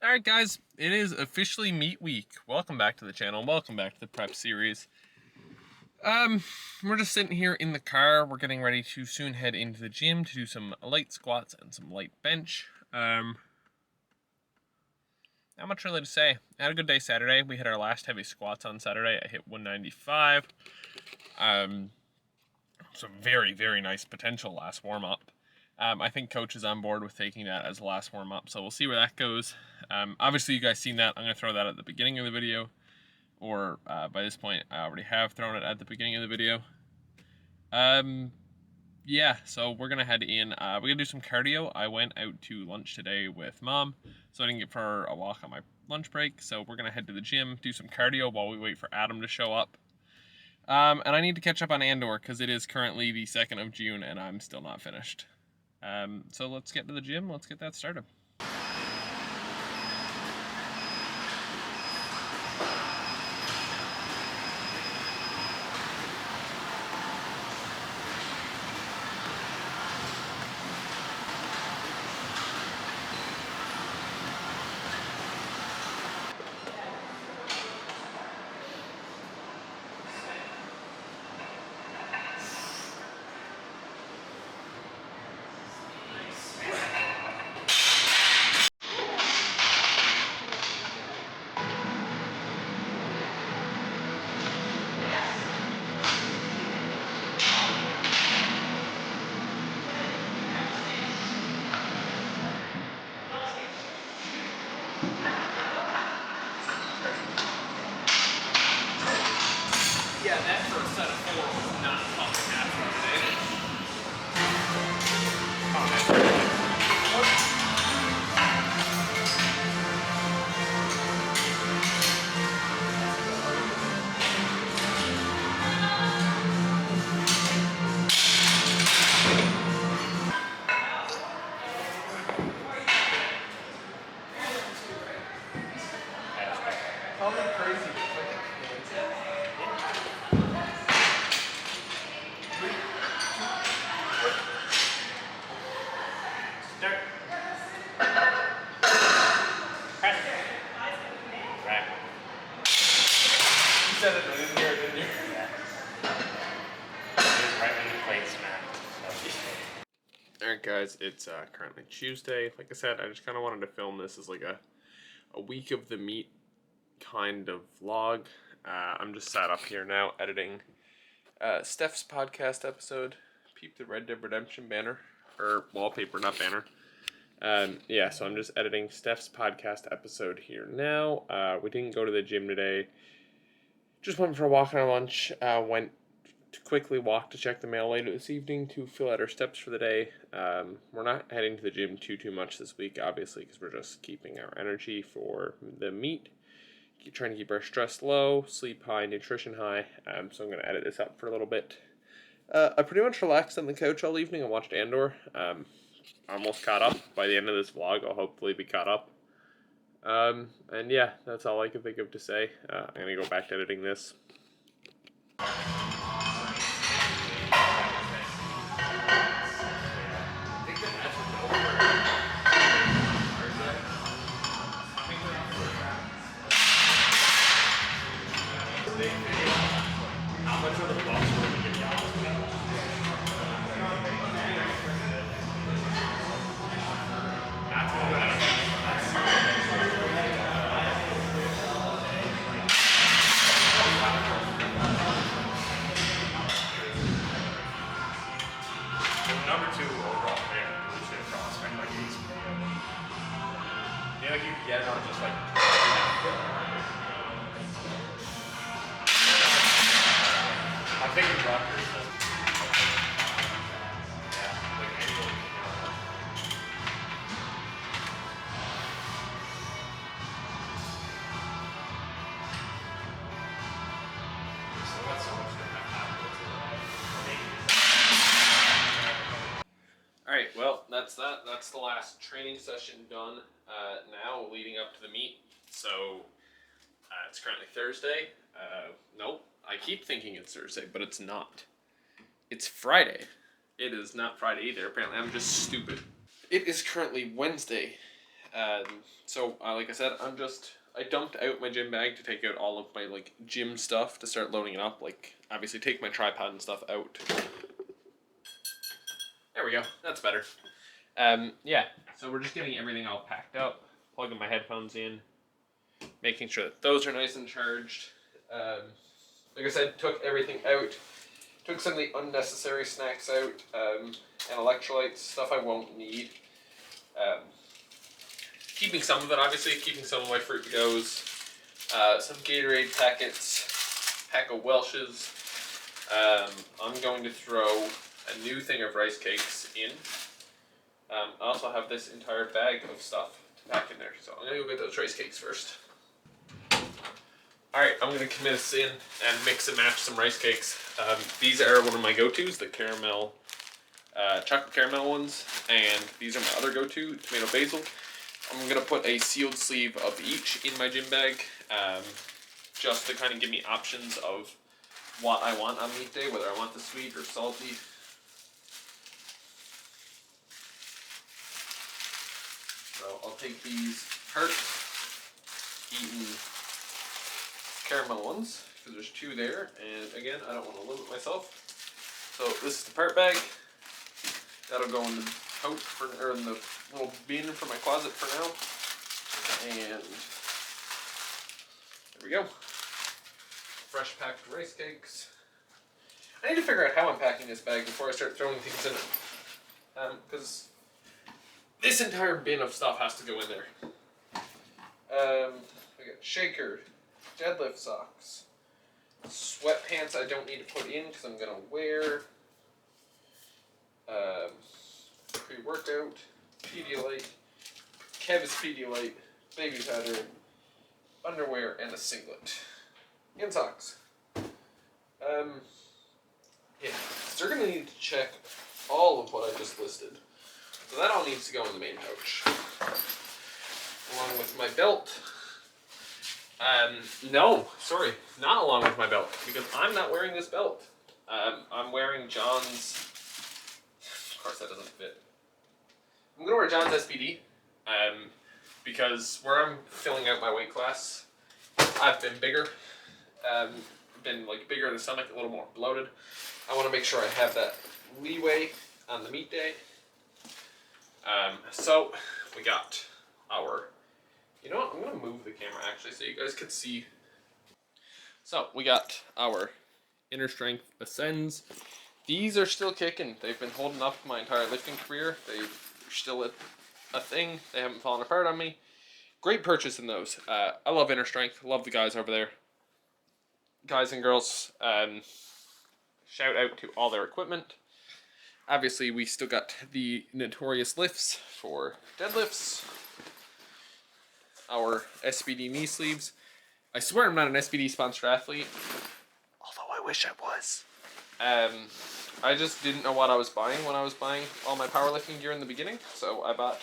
Alright guys, it is officially meat week. Welcome back to the channel, welcome back to the prep series. We're just sitting here in the car. We're getting ready to soon head into the gym to do some light squats and some light bench. Not much really to say. I had a good day Saturday. We hit our last heavy squats on Saturday. I hit 195. Some very, very nice potential last warm-up. I think coach is on board with taking that as the last warm-up, so we'll see where that goes. Obviously, you guys seen that. I'm going to throw that at the beginning of the video, or by this point, I already have thrown it at the beginning of the video. Yeah, so we're going to head in. We're going to do some cardio. I went out to lunch today with Mom, so I didn't get for a walk on my lunch break, so we're going to head to the gym, do some cardio while we wait for Adam to show up. And I need to catch up on Andor, because it is currently the 2nd of June, and I'm still not finished. So let's get to the gym. Let's get that started. Yeah, that for a set of 4 was not fucking happening today. Probably crazy. You said it in here, didn't you? Yeah. It was right when the plate smacked. Alright guys, it's currently Tuesday. Like I said, I just kind of wanted to film this as like a week of the meat kind of vlog. I'm just sat up here now editing Steph's podcast episode. Peep the Red Dead Redemption banner. Or wallpaper, not banner. Yeah, so I'm just editing Steph's podcast episode here now. We didn't go to the gym today. Just went for a walk on our lunch. Went to quickly walk to check the mail later this evening to fill out our steps for the day. We're not heading to the gym too much this week, obviously, because we're just keeping our energy for the meet. Trying to keep our stress low, sleep high, nutrition high. So I'm going to edit this up for a little bit. I pretty much relaxed on the couch all evening and watched Andor. Almost caught up. By the end of this vlog, I'll hopefully be caught up. And yeah, that's all I can think of to say. I'm going to go back to editing this. How much are the bucks worth to get y'all? That's what number 2 overall pick, which is prospect like he's. Yeah, like you could get it on just like. I'm thinking Rutgers. Yeah, like anyone. So that's so much Alright, well, that's that. That's the last training session done. Now, leading up to the meet. So, it's currently Thursday. Nope. I keep thinking it's Thursday, but it's not. It's Friday. It is not Friday either. Apparently, I'm just stupid. It is currently Wednesday. So like I said, I dumped out my gym bag to take out all of my like gym stuff to start loading it up. Like obviously take my tripod and stuff out. There we go. That's better. Yeah. So we're just getting everything all packed up, plugging my headphones in, making sure that those are nice and charged. Like I said, took everything out. Took some of the unnecessary snacks out, and electrolytes, stuff I won't need. Keeping some of it, obviously, keeping some of my Fruit to Goes, some Gatorade packets, pack of Welch's. I'm going to throw a new thing of rice cakes in. I also have this entire bag of stuff to pack in there, so I'm going to go get those rice cakes first. Alright, I'm going to commit us in and mix and match some rice cakes. These are one of my go-tos, the caramel, chocolate caramel ones, and these are my other go-to, tomato basil. I'm going to put a sealed sleeve of each in my gym bag, just to kind of give me options of what I want on meat day, whether I want the sweet or salty. So I'll take these heart-eaten caramel ones, because there's 2 there, and again, I don't want to limit myself. So this is the part bag. That'll go in the pouch or in the little bin for my closet for now. And there we go. Fresh packed rice cakes. I need to figure out how I'm packing this bag before I start throwing things in it. Because this entire bin of stuff has to go in there. I got shaker, deadlift socks, sweatpants I don't need to put in because I'm going to wear, pre-workout, Pedialyte, Kev's Pedialyte, baby powder, underwear, and a singlet. And socks. Yeah, so they're going to need to check all of what I just listed. So that all needs to go in the main pouch. Along with my belt. No, sorry, not along with my belt, because I'm not wearing this belt. I'm wearing John's, of course that doesn't fit. I'm going to wear John's SPD, because where I'm filling out my weight class, I've been bigger, been like bigger in the stomach, a little more bloated. I want to make sure I have that leeway on the meat day. So we got our, you know what, I'm going to move the camera actually so you guys could see. So we got our Inner Strength Ascends. These are still kicking. They've been holding up my entire lifting career. They're still a thing. They haven't fallen apart on me. Great purchase in those. I love Inner Strength. Love the guys over there. Guys and girls, shout out to all their equipment. Obviously, we still got the notorious lifts for deadlifts. Our SPD knee sleeves. I swear I'm not an SPD sponsored athlete, although I wish I was. I just didn't know what I was buying when I was buying all my powerlifting gear in the beginning, so I bought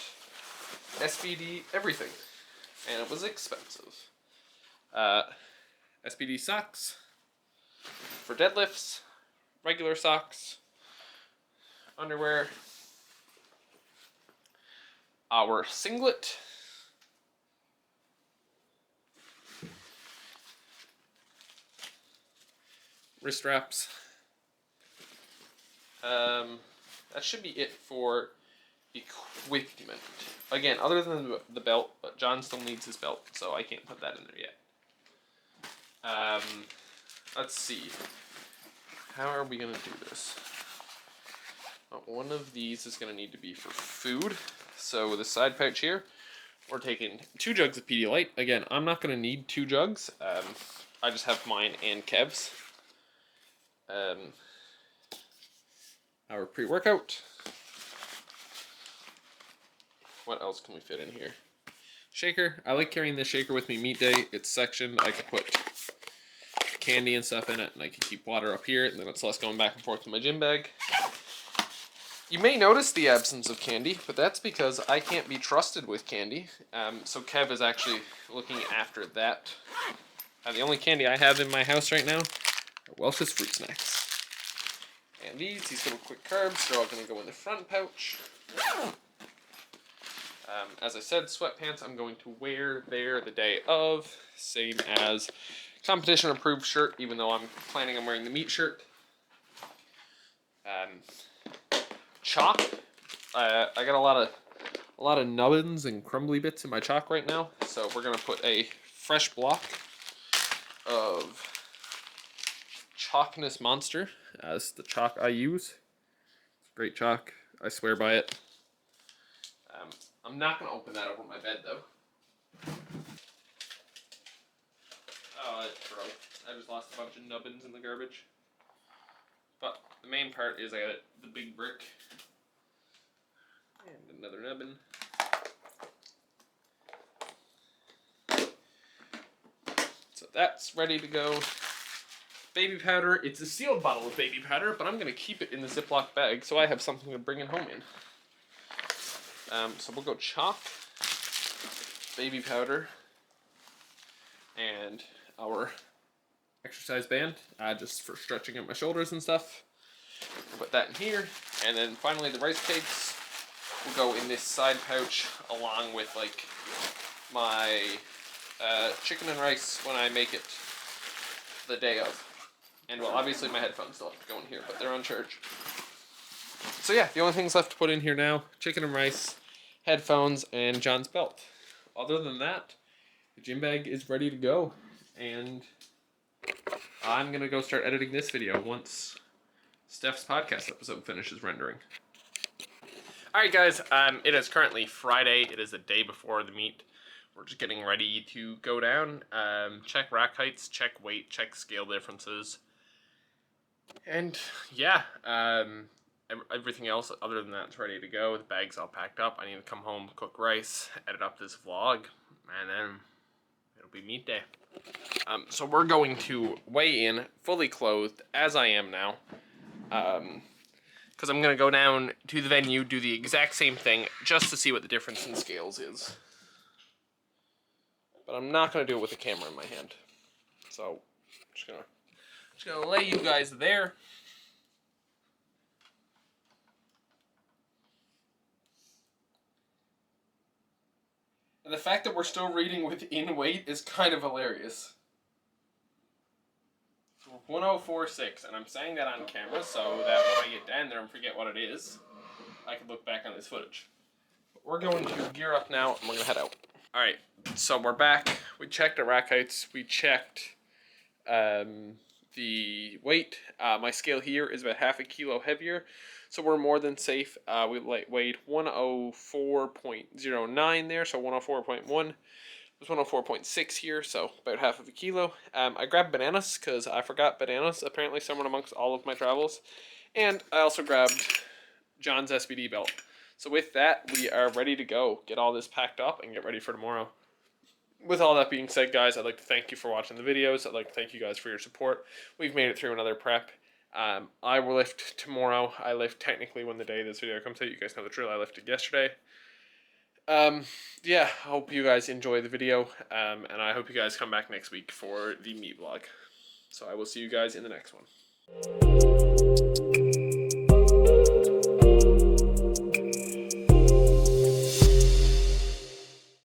SPD everything, and it was expensive. SPD socks for deadlifts, regular socks, underwear, our singlet, wrist wraps. That should be it for equipment. Again, other than the belt, but John still needs his belt, so I can't put that in there yet. Let's see. How are we going to do this? One of these is going to need to be for food. So with a side pouch here, we're taking 2 jugs of Pedialyte. Again, I'm not going to need 2 jugs. I just have mine and Kev's. Our pre-workout. What else can we fit in here? Shaker. I like carrying this shaker with me meat day. It's sectioned. I could put candy and stuff in it, and I can keep water up here, and then it's less going back and forth to my gym bag. You may notice the absence of candy, but that's because I can't be trusted with candy. So Kev is actually looking after that. The only candy I have in my house right now are Welch's fruit snacks. And these little quick carbs, they're all going to go in the front pouch. As I said, sweatpants I'm going to wear there the day of, same as competition approved shirt, even though I'm planning on wearing the meat shirt. Chalk. I got a lot of nubbins and crumbly bits in my chalk right now, so we're gonna put a fresh block of Chalkness Monster as the chalk I use. It's great chalk. I swear by it. I'm not gonna open that over my bed though. Oh, that's gross. I just lost a bunch of nubbins in the garbage. But the main part is I got the big brick and another nubbin. So that's ready to go. Baby powder. It's a sealed bottle of baby powder, but I'm going to keep it in the Ziploc bag so I have something to bring it home in. So we'll go chalk, baby powder, and our exercise band, just for stretching out my shoulders and stuff. Put that in here, and then finally the rice cakes will go in this side pouch along with like my chicken and rice when I make it the day of. And well, obviously my headphones still have to go in here, but they're on charge. So yeah, the only things left to put in here now, chicken and rice, headphones, and John's belt. Other than that, the gym bag is ready to go, and I'm gonna go start editing this video once Steph's podcast episode finishes rendering. Alright guys, it is currently Friday. It is the day before the meet. We're just getting ready to go down, check rack heights, check weight, check scale differences. And yeah, everything else other than that is ready to go. The bag's all packed up. I need to come home, cook rice, edit up this vlog, and then it'll be meet day. So we're going to weigh in fully clothed as I am now. Because I'm going to go down to the venue, do the exact same thing, just to see what the difference in scales is. But I'm not going to do it with the camera in my hand. So, just gonna lay you guys there. And the fact that we're still reading within weight is kind of hilarious. 1046, and I'm saying that on camera so that when I get down there and forget what it is, I can look back on this footage. But we're going to gear up now, and we're going to head out. Alright, so we're back. We checked our rack heights. We checked the weight. My scale here is about half a kilo heavier, so we're more than safe. We weighed 104.09 there, so 104.1. It was 104.6 here, so about half of a kilo. I grabbed bananas because I forgot bananas apparently somewhere amongst all of my travels. And I also grabbed John's SBD belt. So with that, we are ready to go. Get all this packed up and get ready for tomorrow. With all that being said, guys, I'd like to thank you for watching the videos. I'd like to thank you guys for your support. We've made it through another prep. I will lift tomorrow. I lift technically when the day this video comes out. You guys know the drill. I lifted yesterday. Yeah, I hope you guys enjoy the video, and I hope you guys come back next week for the meat vlog. So I will see you guys in the next one.